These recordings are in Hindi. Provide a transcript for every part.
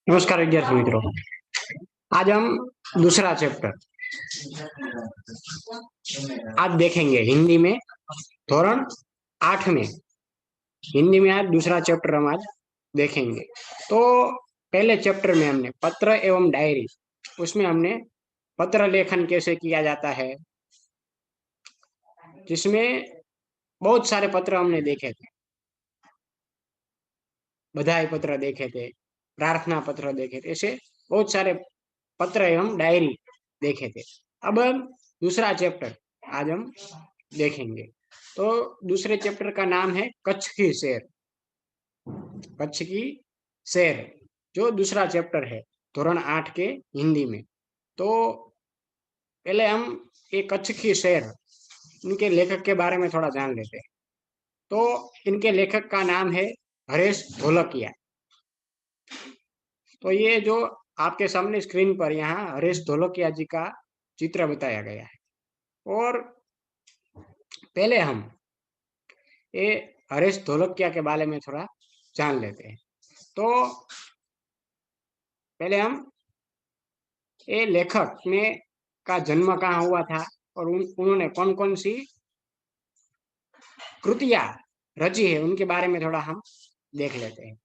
नमस्कार विद्यार्थी मित्रों। आज हम दूसरा चैप्टर आज देखेंगे हिंदी में। धोरण 8 में हिंदी में आज दूसरा चैप्टर हम आज देखेंगे। तो पहले चैप्टर में हमने पत्र एवं डायरी, उसमें हमने पत्र लेखन कैसे किया जाता है, जिसमें बहुत सारे पत्र हमने देखे थे। बधाई पत्र देखे थे, प्रार्थना पत्र देखे थे, ऐसे बहुत सारे पत्र एवं डायरी देखे थे। अब हम दूसरा चैप्टर आज हम देखेंगे। तो दूसरे चैप्टर का नाम है कच्छ की सैर। कच्छ की सैर जो दूसरा चैप्टर है धोरण 8 के हिंदी में। तो पहले हम ये कच्छ की सैर, इनके लेखक के बारे में थोड़ा जान लेते हैं। तो इनके लेखक का नाम है हरेश ढोलकिया। तो ये जो आपके सामने स्क्रीन पर यहाँ हरेश ढोलकिया जी का चित्र बताया गया है। और पहले हम ये हरेश ढोलकिया के बारे में थोड़ा जान लेते हैं। तो पहले हम ये लेखक में का जन्म कहाँ हुआ था और उन्होंने कौन कौन सी कृतियां रची है उनके बारे में थोड़ा हम देख लेते हैं।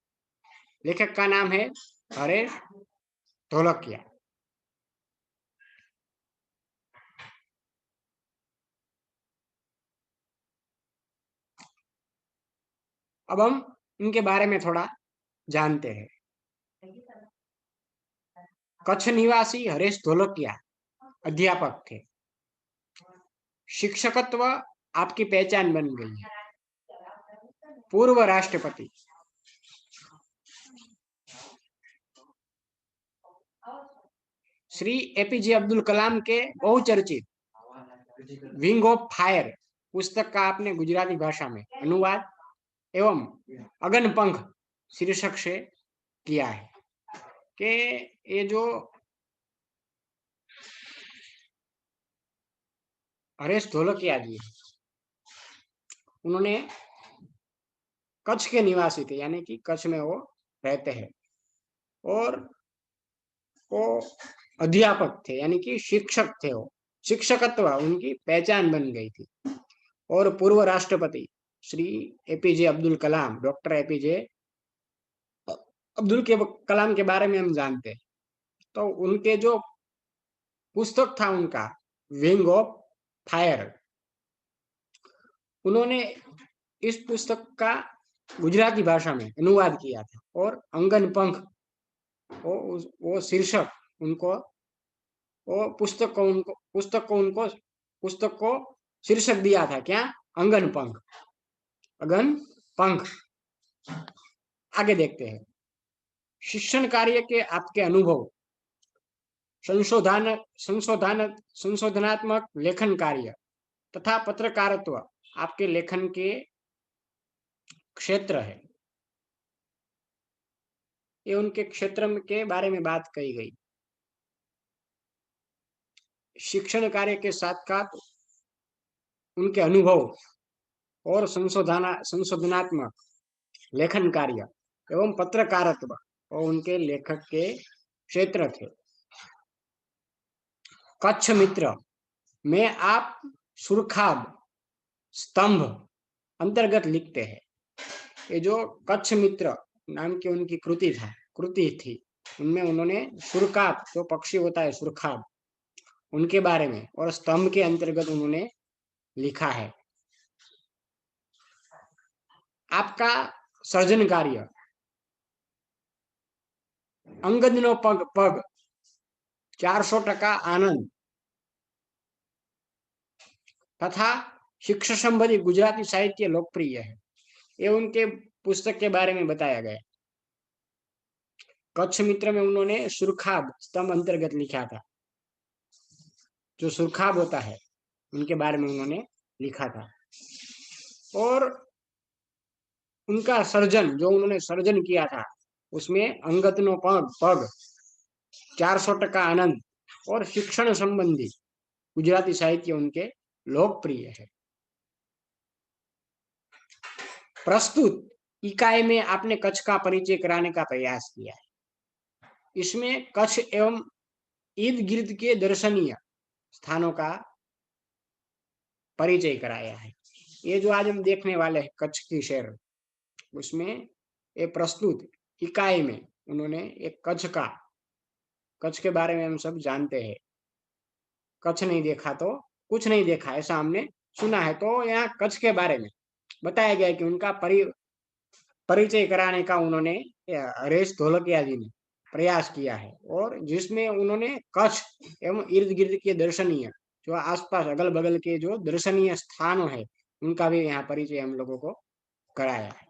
लेखक का नाम है हरेश ढोलकिया। अब हम इनके बारे में थोड़ा जानते हैं। कच्छ निवासी हरेश ढोलकिया अध्यापक थे। शिक्षकत्व आपकी पहचान बन गई है। पूर्व राष्ट्रपति श्री एपीजे अब्दुल कलाम के बहुचर्चित विंग ऑफ फायर पुस्तक का आपने गुजराती भाषा में अनुवाद एवं अगन पंख शीर्षक से किया है। कि ये जो हरेश ढोलकिया जी, उन्होंने कच्छ के निवासी थे, यानी कि कच्छ में वो रहते हैं। और वो अध्यापक थे, यानी कि शिक्षक थे। वो शिक्षकत्व उनकी पहचान बन गई थी। और पूर्व राष्ट्रपति Shri APJ Abdul Kalam, doctor APJ Abdul के कलाम के बारे में हम जानते हैं। तो उनके जो पुस्तक था उनका विंग ऑफ फायर, उन्होंने इस पुस्तक का गुजराती भाषा में अनुवाद किया था। और अंगन पंख वो शीर्षक उनको, वो पुस्तक को शीर्षक दिया था। क्या? अंगन पंख, अगन पंख। आगे देखते हैं। शिक्षण कार्य के आपके अनुभव, संशोधनात्मक लेखन कार्य तथा पत्रकारित्व आपके लेखन के क्षेत्र है। ये उनके क्षेत्र के बारे में बात कही गई। शिक्षण कार्य के साथ साथ उनके अनुभव और संशोधनात्मक लेखन कार्य एवं पत्रकारित्व और उनके लेखक के क्षेत्र थे। कच्छ मित्र में आप सुरखाब स्तंभ अंतर्गत लिखते हैं। ये जो कच्छ मित्र नाम की उनकी कृति थी, उनमें उन्होंने सुरखाब, जो पक्षी होता है सुरखाब, उनके बारे में और स्तंभ के अंतर्गत उन्होंने लिखा है। आपका सर्जन कार्य अंगदनो पग पग 400% आनंद तथा शिक्षा संबंधी गुजराती साहित्य लोकप्रिय है। ये उनके पुस्तक के बारे में बताया गया। कच्छ मित्र में उन्होंने सुरखाब स्तंभ अंतर्गत लिखा था। जो सुरखाब होता है उनके बारे में उन्होंने लिखा था। और उनका सर्जन, जो उन्होंने सर्जन किया था, उसमें अंगतनो पग पग 400% आनंद और शिक्षण संबंधी गुजराती साहित्य उनके लोकप्रिय है। प्रस्तुत इकाई में आपने कच्छ का परिचय कराने का प्रयास किया है। इसमें कच्छ एवं इर्द गिर्द के दर्शनीय स्थानों का परिचय कराया है। ये जो आज हम देखने वाले हैं कच्छ की शहर, उसमें ये प्रस्तुत इकाई में उन्होंने एक कच्छ के बारे में हम सब जानते हैं। कच्छ नहीं देखा तो कुछ नहीं देखा, ऐसा हमने सुना है। तो यहाँ कच्छ के बारे में बताया गया है कि उनका परिचय कराने का उन्होंने हरेश ढोलकिया जी ने प्रयास किया है, और जिसमें उन्होंने कच्छ एवं इर्द गिर्द के दर्शनीय जो आसपास अगल बगल के जो दर्शनीय स्थान है उनका भी यहाँ परिचय हम लोगों को कराया है।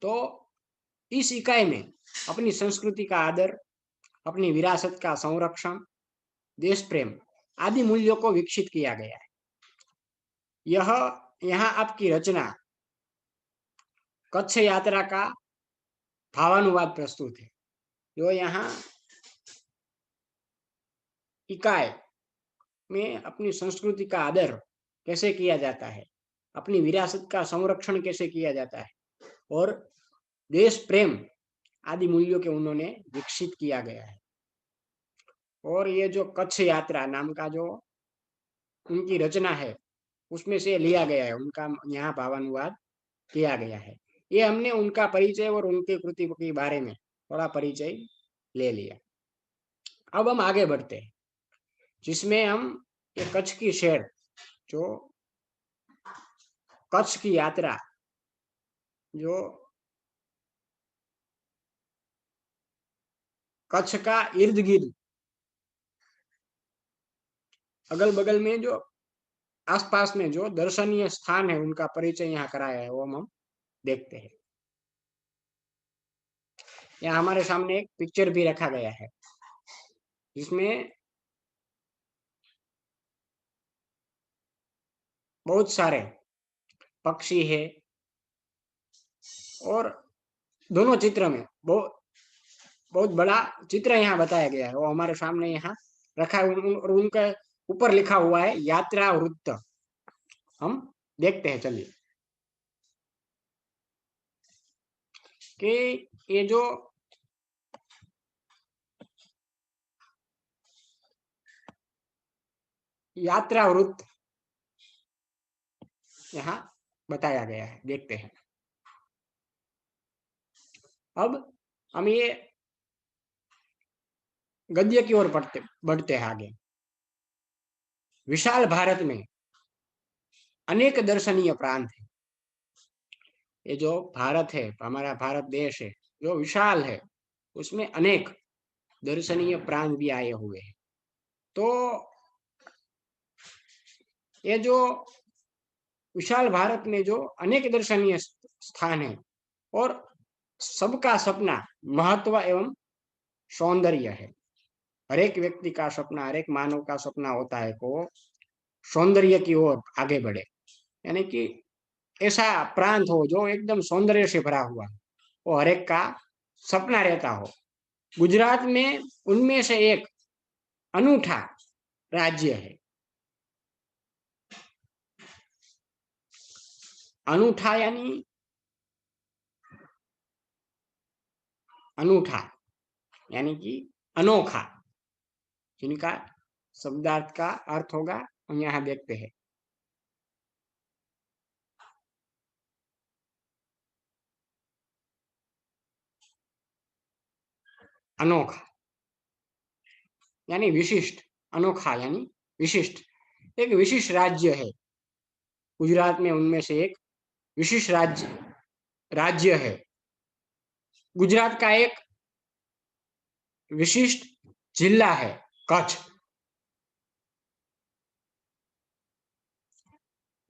तो इस इकाई में अपनी संस्कृति का आदर, अपनी विरासत का संरक्षण, देश प्रेम आदि मूल्यों को विकसित किया गया है। यह यहाँ आपकी रचना कच्छ यात्रा का भावानुवाद प्रस्तुत है। जो यहाँ इकाई में अपनी संस्कृति का आदर कैसे किया जाता है, अपनी विरासत का संरक्षण कैसे किया जाता है, और देश प्रेम आदि मूल्यों के उन्होंने विकसित किया गया है। और ये जो कच्छ यात्रा नाम का जो उनकी रचना है उसमें से लिया गया है, उनका यहाँ भावानुवाद किया गया है। ये हमने उनका परिचय और उनकी कृति के बारे में थोड़ा परिचय ले लिया। अब हम आगे बढ़ते हैं, जिसमें हम ये कच्छ की शहर, जो कच्छ की यात्रा, जो कच्छ का इर्द गिर्द अगल बगल में जो आसपास में जो दर्शनीय स्थान है उनका परिचय यहाँ कराया है, वो हम देखते हैं। यहाँ हमारे सामने एक पिक्चर भी रखा गया है, जिसमें बहुत सारे पक्षी है, और दोनों चित्र में बहुत बहुत बड़ा चित्र यहाँ बताया गया है, वो हमारे सामने यहाँ रखा है, और उनका ऊपर लिखा हुआ है यात्रा वृत्त। हम देखते हैं, चलिए, कि ये जो यात्रा वृत्त यहाँ बताया गया है, देखते हैं। अब हम ये गद्य की ओर बढ़ते हैं आगे। विशाल भारत में अनेक दर्शनीय प्रांत है। ये जो भारत है, हमारा भारत देश है, जो विशाल है, उसमें अनेक दर्शनीय प्रांत भी आए हुए हैं। तो ये जो विशाल भारत में जो अनेक दर्शनीय स्थान है, और सबका सपना महत्व एवं सौंदर्य है। हर एक व्यक्ति का सपना, हर एक मानव का सपना होता है को सौंदर्य की ओर आगे बढ़े, यानी कि ऐसा प्रांत हो जो एकदम सौंदर्य से भरा हुआ, वो हर एक का सपना रहता हो। गुजरात में उनमें से एक अनूठा राज्य है। अनूठा यानी अनूठा यानी कि अनोखा, जिनका शब्दार्थ का अर्थ होगा हम यहाँ देखते हैं। अनोखा यानी विशिष्ट, अनोखा यानी विशिष्ट, एक विशिष्ट राज्य है गुजरात में, उनमें से एक विशिष्ट राज्य है। गुजरात का एक विशिष्ट जिला है कच्छ।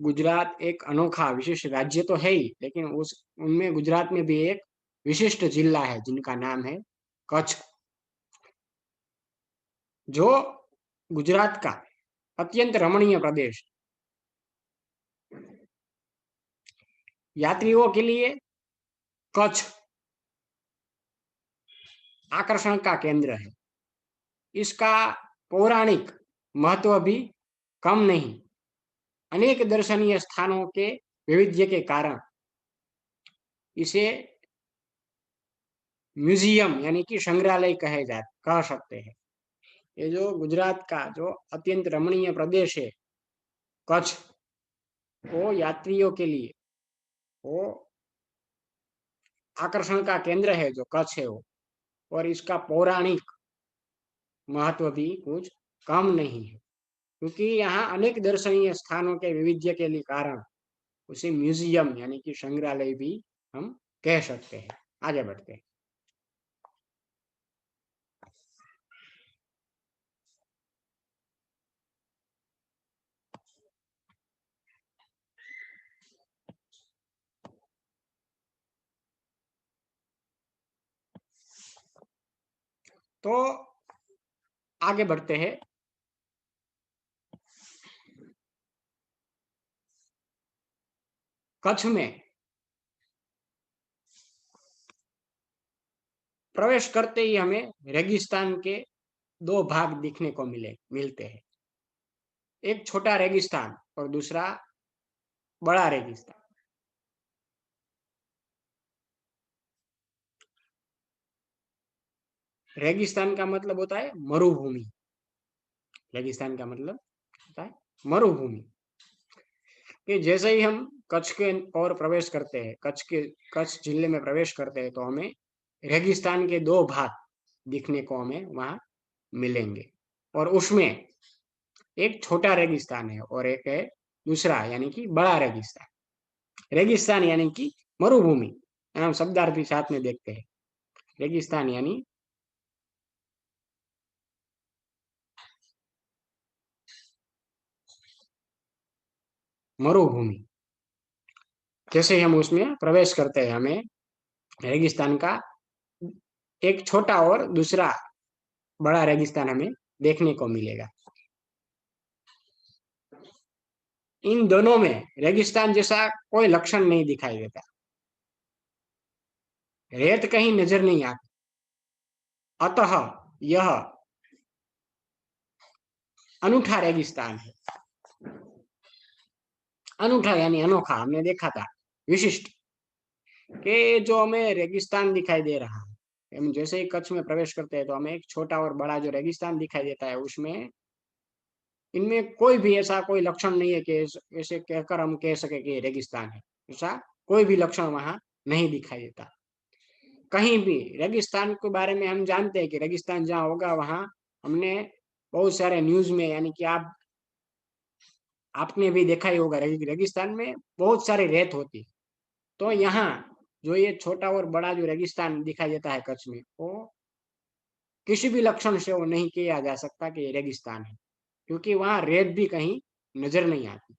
गुजरात एक अनोखा विशिष्ट राज्य तो है ही, लेकिन उस उनमें गुजरात में भी एक विशिष्ट जिला है जिनका नाम है कच्छ, जो गुजरात का अत्यंत रमणीय प्रदेश, यात्रियों के लिए कच्छ आकर्षण का केंद्र है। इसका पौराणिक महत्व भी कम नहीं। अनेक दर्शनीय स्थानों के वैविध्य के कारण इसे म्यूजियम यानी कि संग्रहालय कह सकते हैं। ये जो गुजरात का जो अत्यंत रमणीय प्रदेश है कच्छ, वो यात्रियों के लिए वो आकर्षण का केंद्र है जो कच्छ है वो। और इसका पौराणिक महत्व भी कुछ कम नहीं है, क्योंकि यहाँ अनेक दर्शनीय स्थानों के विविध्य के लिए कारण उसे म्यूजियम यानी कि संग्रहालय भी हम कह सकते हैं। आगे बढ़ते हैं। तो आगे बढ़ते हैं। कच्छ में प्रवेश करते ही हमें रेगिस्तान के दो भाग दिखने को मिलते हैं। एक छोटा रेगिस्तान और दूसरा बड़ा रेगिस्तान। रेगिस्तान का मतलब होता है मरुभूमि। रेगिस्तान का मतलब होता है मरुभूमि। कि जैसे ही हम कच्छ के और प्रवेश करते हैं, कच्छ जिले में प्रवेश करते हैं, तो हमें रेगिस्तान के दो भाग दिखने को हमें वहां मिलेंगे। और उसमें एक छोटा रेगिस्तान है और एक है दूसरा यानी कि बड़ा रेगिस्तान। रेगिस्तान यानी कि मरुभूमि, हम शब्दार्थी साथ में देखते हैं। रेगिस्तान यानी मरुभूमि। जैसे ही हम उसमें प्रवेश करते हैं, हमें रेगिस्तान का एक छोटा और दूसरा बड़ा रेगिस्तान हमें देखने को मिलेगा। इन दोनों में रेगिस्तान जैसा कोई लक्षण नहीं दिखाई देता। रेत कहीं नजर नहीं आती। अतः यह अनूठा रेगिस्तान है। अनूठा यानी अनोखा, हमने देखा था विशिष्ट। कि जो हमें रेगिस्तान दिखाई दे रहा है, हम जैसे ही कच्छ में प्रवेश करते हैं तो हमें एक छोटा और बड़ा जो रेगिस्तान दिखाई देता है, उसमें इनमें कोई भी ऐसा कोई लक्षण नहीं है कि ऐसे कहकर हम कह सके कि ये रेगिस्तान है। ऐसा कोई भी लक्षण वहां नहीं दिखाई देता कहीं भी। रेगिस्तान के बारे में हम जानते हैं कि रेगिस्तान जहाँ होगा वहां हमने बहुत सारे न्यूज में, यानी कि आपने भी देखा ही होगा, रेगिस्तान में बहुत सारी रेत होती है। तो यहाँ जो ये छोटा और बड़ा जो रेगिस्तान दिखाई देता है कच्छ में, वो किसी भी लक्षण से वो नहीं किया जा सकता कि ये रेगिस्तान है, क्योंकि वहां रेत भी कहीं नजर नहीं आती।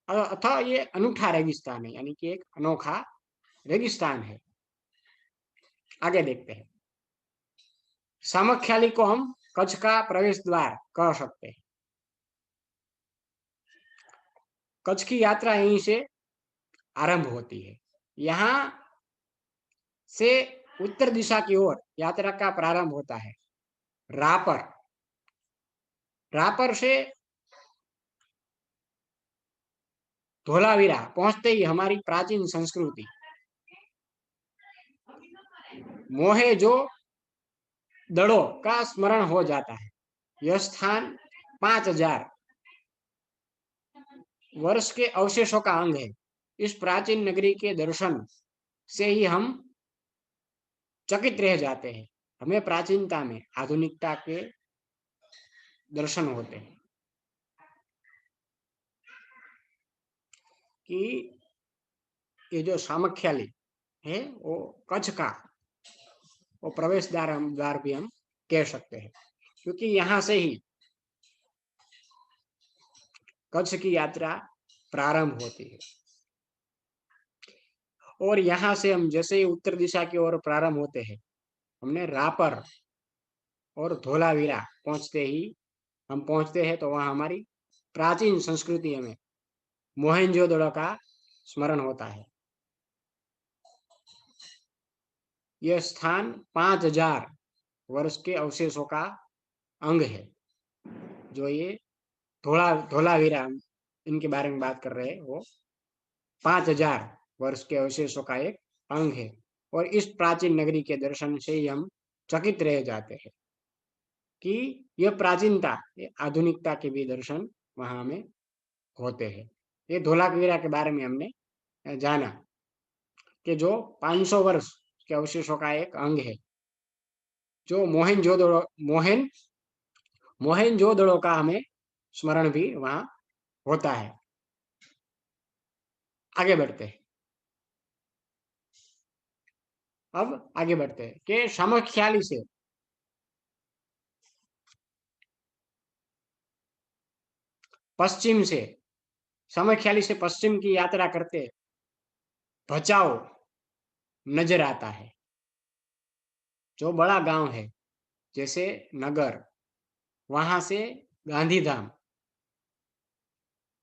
अतः ये अनूठा रेगिस्तान है, यानी कि एक अनोखा रेगिस्तान है। आगे देखते हैं। सामख्याली को हम कच्छ का प्रवेश द्वार कह सकते हैं। कच्छ की यात्रा यहीं से आरंभ होती है। यहाँ से उत्तर दिशा की ओर यात्रा का प्रारंभ होता है। रापर रापर से धोलावीरा पहुंचते ही हमारी प्राचीन संस्कृति मोहेजो दड़ो का स्मरण हो जाता है। यह स्थान 5000 वर्ष के अवशेषों का अंग है। इस प्राचीन नगरी के दर्शन से ही हम चकित रह जाते हैं। हमें प्राचीनता में आधुनिकता के दर्शन होते हैं कि ये जो सामख्याली है वो कच्छ का वो प्रवेश द्वार भी हम कह सकते हैं, क्योंकि यहाँ से ही कच्छ की यात्रा प्रारंभ होती है। और यहाँ से हम जैसे ही उत्तर दिशा की ओर प्रारंभ होते हैं, हमने रापर और धोलावीरा हम पहुंचते हैं, तो वहां हमारी प्राचीन संस्कृति हमें मोहनजोदड़ो का स्मरण होता है। यह स्थान 5000 वर्ष के अवशेषों का अंग है। जो ये धोलावीरा इनके बारे में बात कर रहे हैं, वो 5000 वर्ष के अवशेषों का एक अंग है। और इस प्राचीन नगरी के दर्शन से ही हम चकित रह जाते हैं कि यह प्राचीनता, ये आधुनिकता के भी दर्शन वहां हमें होते हैं। ये धोलावीरा के बारे में हमने जाना कि जो 500 वर्ष के अवशेषों का एक अंग है, जो मोहनजोदड़ो का हमें स्मरण भी वहां होता है। आगे बढ़ते हैं। अब आगे बढ़ते हैं कि सामख्याली से पश्चिम से सामख्याली से पश्चिम की यात्रा करते भचाओ नजर आता है, जो बड़ा गांव है जैसे नगर। वहां से गांधीधाम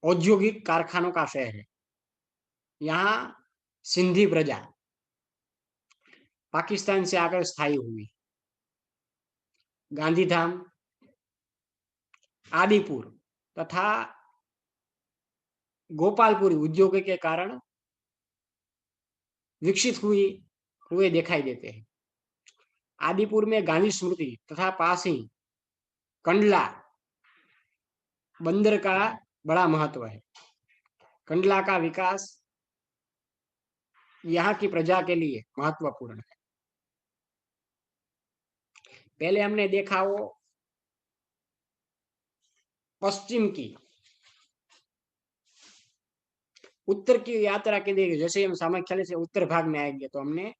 औद्योगिक कारखानों का शहर है। यहाँ सिंधी प्रजा पाकिस्तान से आकर स्थायी हुई। गांधीधाम, आदिपुर तथा गोपालपुरी उद्योग के कारण विकसित हुए दिखाई देते हैं। आदिपुर में गांधी स्मृति तथा पास ही कंडला बंदर का बड़ा महत्व है। कंडला का विकास यहाँ की प्रजा के लिए महत्वपूर्ण है। पहले हमने देखा वो पश्चिम की, उत्तर की यात्रा के लिए जैसे हम सामख्याली से उत्तर भाग में आएंगे तो हमने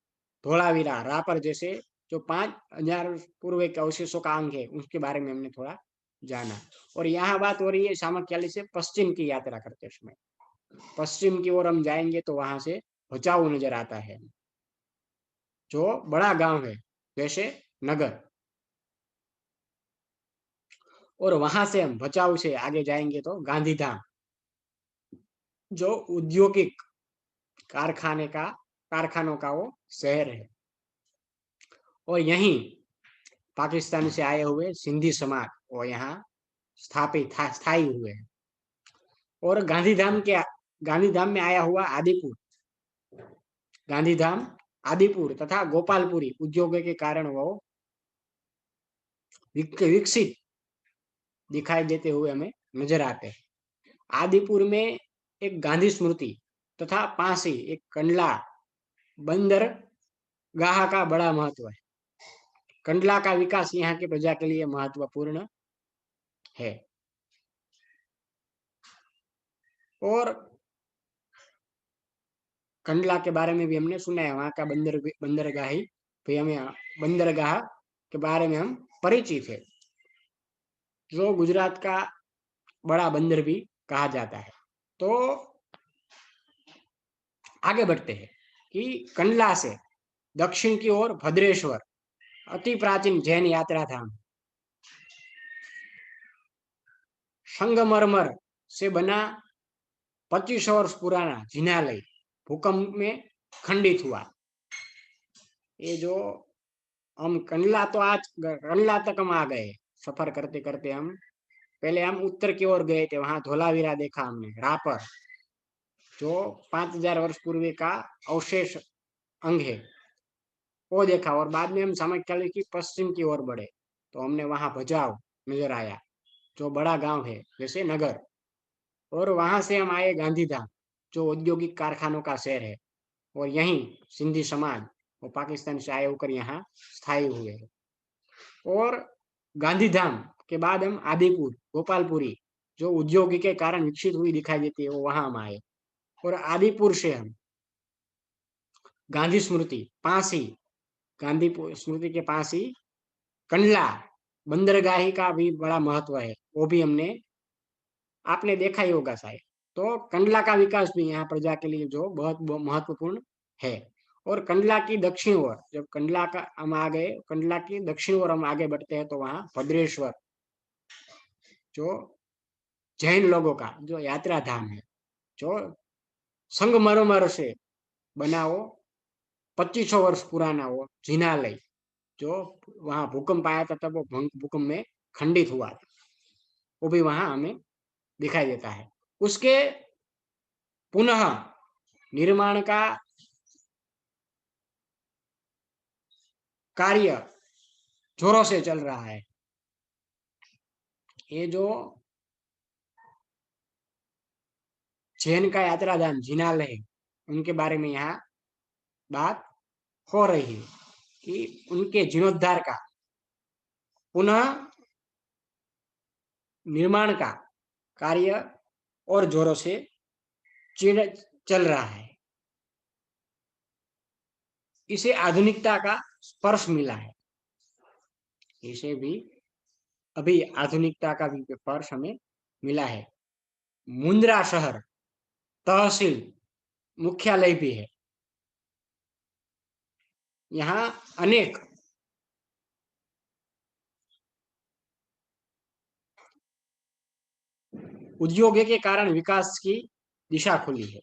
धोलावीरा, रापर जैसे जो 5000 पूर्व के अवशेषों का अंग है उसके बारे में हमने थोड़ा जाना। और यहाँ बात हो रही है सामख्याली से पश्चिम की यात्रा करते समय। पश्चिम की ओर हम जाएंगे तो वहां से भचाऊ नजर आता है, जो बड़ा गांव है जैसे नगर। और वहां से हम भचाऊ से आगे जाएंगे तो गांधीधाम, जो औद्योगिक कारखानों का वो शहर है। और यहीं पाकिस्तान से आए हुए सिंधी समाज वो यहाँ स्थायी हुए हैं। और गांधीधाम में आया हुआ आदिपुर, गांधीधाम, आदिपुर तथा गोपालपुरी उद्योग के कारण वो विकसित दिखाई देते हुए हमें नजर आते हैं। आदिपुर में एक गांधी स्मृति तथा पास ही एक कंडला बंदर गाह का बड़ा महत्व है। कंडला का विकास यहाँ की प्रजा के लिए महत्वपूर्ण है। और कंडला के बारे में भी हमने सुना है, वहां का बंदरगाही भी हमें बंदरगाह के बारे में हम परिचित है, जो गुजरात का बड़ा बंदर भी कहा जाता है। तो आगे बढ़ते हैं कि कंडला से दक्षिण की ओर भद्रेश्वर अति प्राचीन जैन यात्रा धाम, संगमरमर से बना 2500 वर्ष पुराना जिनालय भूकंप में खंडित हुआ। ये जो हम कंडला तक हम आ गए सफर करते करते। हम पहले हम उत्तर की ओर गए थे, वहां धोलावीरा देखा हमने, रापर जो 5000 वर्ष पूर्व का अवशेष अंग है वो देखा। और बाद में हम सामख्याली की पश्चिम की ओर बढ़े तो हमने वहां भचाऊ नजर आया, जो बड़ा गांव है जैसे नगर। और वहां से हम आए गांधीधाम, जो औद्योगिक कारखानों का शहर है। और यहीं सिंधी समाज वो पाकिस्तान से आए होकर यहाँ स्थायी हुए हैं। और गांधीधाम के बाद हम आदिपुर, गोपालपुरी जो उद्योग के कारण विकसित हुई दिखाई देती है वो वहां हम आए। और आदिपुर से हम गांधी स्मृति पास ही, गांधी स्मृति के पास ही कंडला बंदरगाही का भी बड़ा महत्व है, वो भी हमने आपने देखा ही होगा शायद। तो कंडला का विकास भी यहाँ प्रजा के लिए जो बहुत महत्वपूर्ण है। और कंडला की दक्षिण ओर जब कंडला का हम आ गए, कंडला की दक्षिण ओर हम आगे बढ़ते हैं तो वहां भद्रेश्वर, जो जैन लोगों का जो यात्रा धाम है, जो संगमरमर से बना वो 2500 वर्ष पुराना वो जिनालय, जो वहां भूकंप आया था तब वो भूकंप में खंडित हुआ था, वो भी वहां हमें दिखाई देता है। उसके पुनः निर्माण का कार्य जोरों से चल रहा है। ये जो जैन का यात्रा धाम जिनालय, उनके बारे में यहाँ बात हो रही है कि उनके जीर्णोद्धार का पुनः निर्माण का कार्य और जोरों से चल रहा है। इसे आधुनिकता का स्पर्श मिला है। इसे भी अभी आधुनिकता का भी स्पर्श हमें मिला है। मुंद्रा शहर तहसील मुख्यालय भी है। यहाँ अनेक उद्योगों के कारण विकास की दिशा खुली है।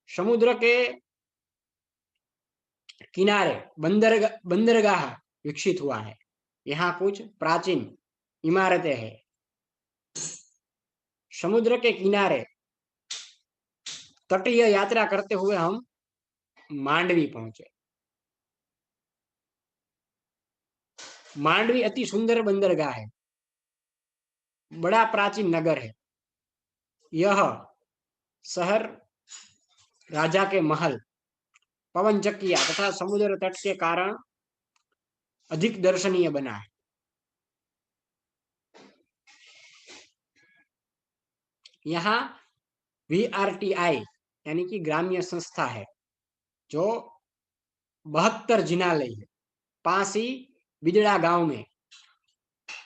समुद्र के किनारे बंदरगाह विकसित हुआ है। यहाँ कुछ प्राचीन इमारतें हैं। समुद्र के किनारे तटीय यात्रा करते हुए हम मांडवी पहुंचे। मांडवी अति सुंदर बंदरगाह है, बड़ा प्राचीन नगर है। यह शहर राजा के महल, पवन चक्किया तथा समुद्र तट के कारण अधिक दर्शनीय बना है। यहाँ VRTI यानी कि ग्राम्य संस्था है, जो 72 जिनालय है। पास ही बिदड़ा गांव में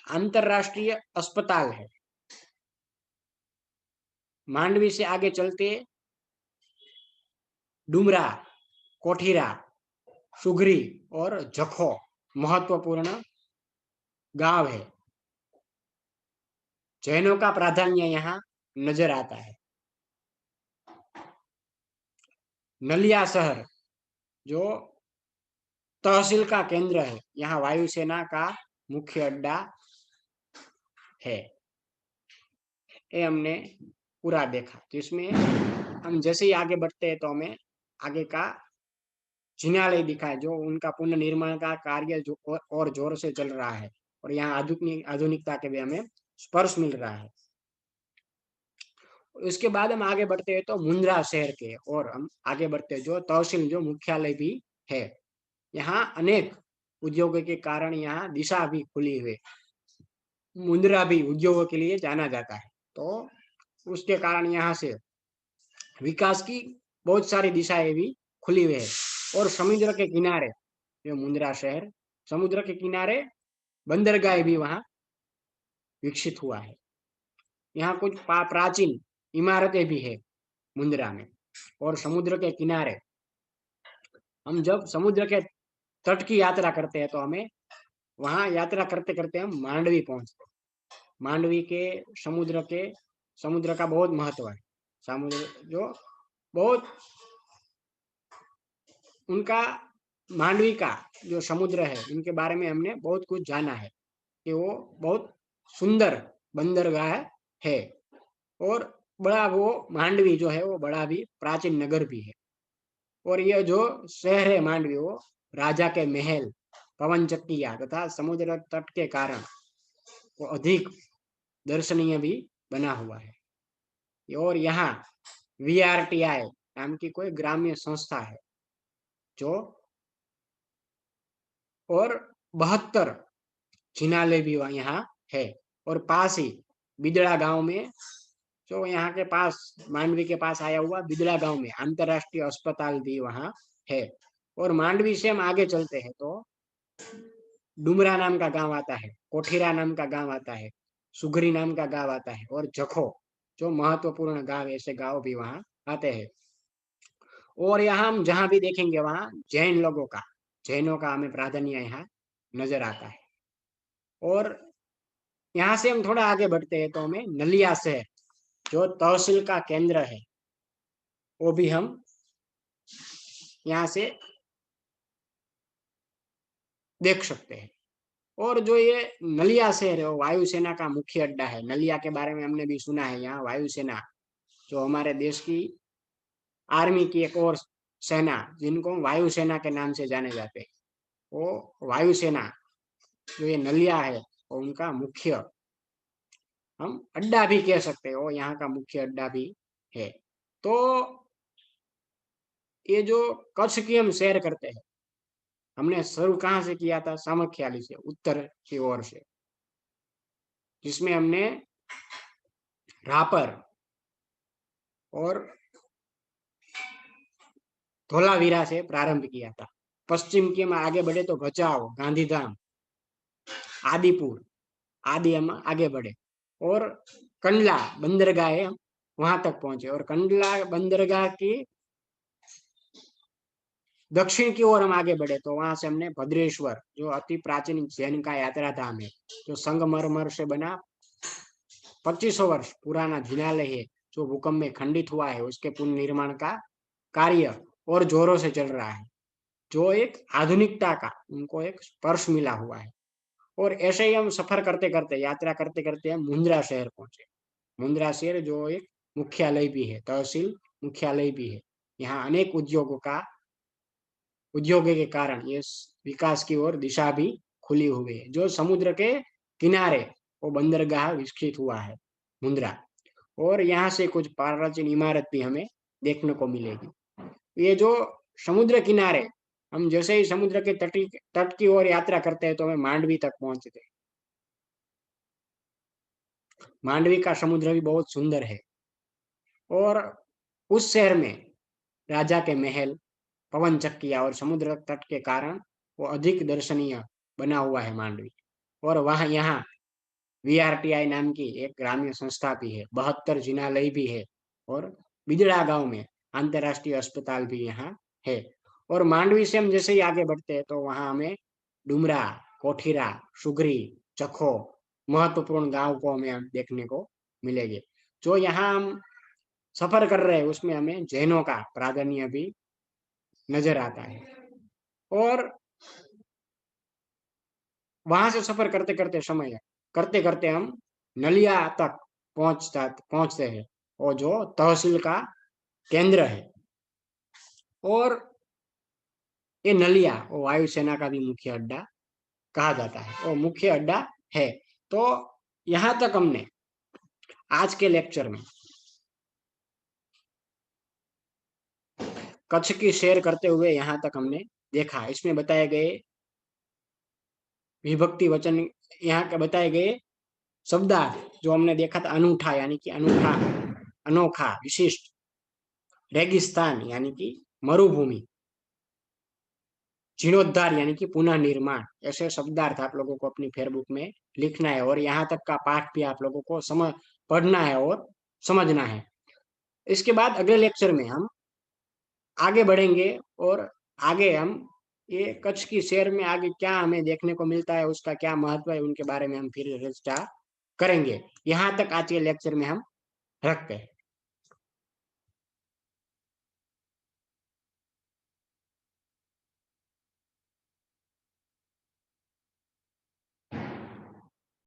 अंतरराष्ट्रीय अस्पताल है। मांडवी से आगे चलते डुमरा, कोठीरा, सुघरी और जखो महत्वपूर्ण गांव है। जैनों का प्राधान्य यहाँ नजर आता है। नलिया शहर जो तहसील का केंद्र है, यहाँ वायुसेना का मुख्य अड्डा है। ये हमने पूरा देखा। तो इसमें हम जैसे ही आगे बढ़ते हैं तो हमें आगे का जिनालय दिखाए, जो उनका पुनर्निर्माण का कार्य जो और जोर से चल रहा है, और यहाँ आधुनिकता के भी हमें स्पर्श मिल रहा है। उसके बाद हम आगे बढ़ते हैं तो मुंद्रा शहर के, और हम आगे बढ़ते हैं जो तहसील जो मुख्यालय भी है। यहाँ अनेक उद्योगों के कारण यहाँ दिशा भी खुली हुई। मुंद्रा भी उद्योगों के लिए जाना जाता है, तो उसके कारण यहाँ से विकास की बहुत सारी दिशाएं भी खुली हुई है। और समुद्र के किनारे जो मुंद्रा शहर, समुद्र के किनारे बंदरगाह भी वहां विकसित हुआ है। यहाँ कुछ प्राचीन इमारतें भी है मुंद्रा में। और समुद्र के किनारे हम जब समुद्र के तट की यात्रा करते हैं तो हमें वहां यात्रा करते करते हम मांडवी पहुंचते हैं। मांडवी के समुद्र का बहुत महत्व है। समुद्र जो बहुत उनका मांडवी का जो समुद्र है, उनके बारे में हमने बहुत कुछ जाना है कि वो बहुत सुंदर बंदरगाह है। और बड़ा वो मांडवी जो है वो बड़ा भी प्राचीन नगर भी है। और यह जो शहर है मांडवी, वो राजा के महल, पवन चक्किया तथा समुद्र तट के कारण वो अधिक दर्शनीय भी बना हुआ है। और यहाँ VRTI नाम की कोई ग्राम्य संस्था है, जो और 72 जिनालय भी यहाँ है। और पास ही बिदड़ा गांव में, जो यहाँ के पास मांडवी के पास आया हुआ बिदड़ा गांव में अंतरराष्ट्रीय अस्पताल भी वहाँ है। और मांडवी से हम आगे चलते हैं तो डुमरा नाम का गांव आता है, कोठीरा नाम का गांव आता है, सुघरी नाम का गांव आता है, और जखो जो महत्वपूर्ण गांव, ऐसे गांव भी वहाँ आते हैं। और यहाँ हम जहाँ भी देखेंगे वहाँ जैनों का हमें प्राधान्य यहाँ नजर आता है। और यहाँ से हम थोड़ा आगे बढ़ते हैं तो हमें नलिया शहर जो तहसील का केंद्र है, वो भी हम यहाँ से देख सकते हैं। और जो ये नलिया शहर है वो वायुसेना का मुख्य अड्डा है। नलिया के बारे में हमने भी सुना है। यहाँ वायुसेना जो हमारे देश की आर्मी की एक और सेना, जिनको वायुसेना के नाम से जाने जाते हैं, वो वायुसेना जो ये नलिया है वो उनका मुख्य हम अड्डा भी कह सकते हो, यहाँ का मुख्य अड्डा भी है। तो ये जो कच्छ की हम सैर करते हैं, हमने शुरू कहाँ से किया था? सामख्याली से, उत्तर की ओर से, जिसमें हमने रापर और धोलावीरा से प्रारंभ किया था। पश्चिम की हम आगे बढ़े तो भचाओ, गांधीधाम, आदिपुर आदि हम आगे बढ़े और कंडला बंदरगाह है, हम वहां तक पहुंचे और कंडला बंदरगाह की दक्षिण की ओर हम आगे बढ़े तो वहां से हमने भद्रेश्वर, जो अति प्राचीन जैन का यात्रा धाम है, जो संगमरमर से बना 2500 वर्ष पुराना जिनालय है, जो भूकंप में खंडित हुआ है, उसके पुनर्निर्माण का कार्य और जोरों से चल रहा है, जो एक आधुनिकता का उनको एक स्पर्श मिला हुआ है। और ऐसे ही हम सफर करते करते, यात्रा करते करते हम मुंद्रा शहर पहुंचे। मुंद्रा शहर जो एक मुख्यालय भी है, तहसील मुख्यालय भी है। यहाँ अनेक उद्योगों के कारण ये विकास की ओर दिशा भी खुली हुई है। जो समुद्र के किनारे वो बंदरगाह विकसित हुआ है, मुंद्रा। और यहाँ से कुछ प्राचीन इमारत भी हमें देखने को मिलेगी। ये जो समुद्र किनारे, हम जैसे ही समुद्र के तट की ओर यात्रा करते हैं तो हमें मांडवी तक पहुंचते हैं। मांडवी का समुद्र भी बहुत सुंदर है और उस शहर में राजा के महल, पवन चक्किया और समुद्र तट के कारण वो अधिक दर्शनीय बना हुआ है मांडवी। और वहाँ यहाँ VRTI नाम की एक ग्रामीण संस्था भी है, 72 जिनालय भी है और बिजड़ा गांव में अंतर्राष्ट्रीय अस्पताल भी यहाँ है। और मांडवी से हम जैसे ही आगे बढ़ते हैं तो वहाँ हमें डुमरा, कोठीरा, सुगरी, चखो महत्वपूर्ण गांव को हमें देखने को मिलेंगे। जो यहाँ हम सफर कर रहे हैं उसमें हमें जैनों का प्राधान्य भी नजर आता है। और वहां से सफर करते करते हम नलिया तक पहुंचते हैं, और जो तहसील का केंद्र है। और ये नलिया वो वायुसेना का भी मुख्य अड्डा कहा जाता है, वो मुख्य अड्डा है। तो यहाँ तक हमने आज के लेक्चर में कच्छ की सैर करते हुए यहाँ तक हमने देखा। इसमें बताए गए विभक्ति वचन, यहाँ के बताए गए शब्दार्थ जो हमने देखा था, अनूठा यानी कि अनूठा, अनोखा, विशिष्ट, रेगिस्तान यानी कि मरुभूमि, जीर्णोद्धार यानी कि पुनः निर्माण, ऐसे शब्दार्थ आप लोगों को अपनी फेयरबुक में लिखना है और यहाँ तक का पाठ भी आप लोगों को पढ़ना है और समझना है। इसके बाद अगले लेक्चर में हम आगे बढ़ेंगे और आगे हम ये कच्छ की सैर में आगे क्या हमें देखने को मिलता है, उसका क्या महत्व है, उनके बारे में हम फिर चर्चा करेंगे। यहाँ तक आज के लेक्चर में हम रखते हैं।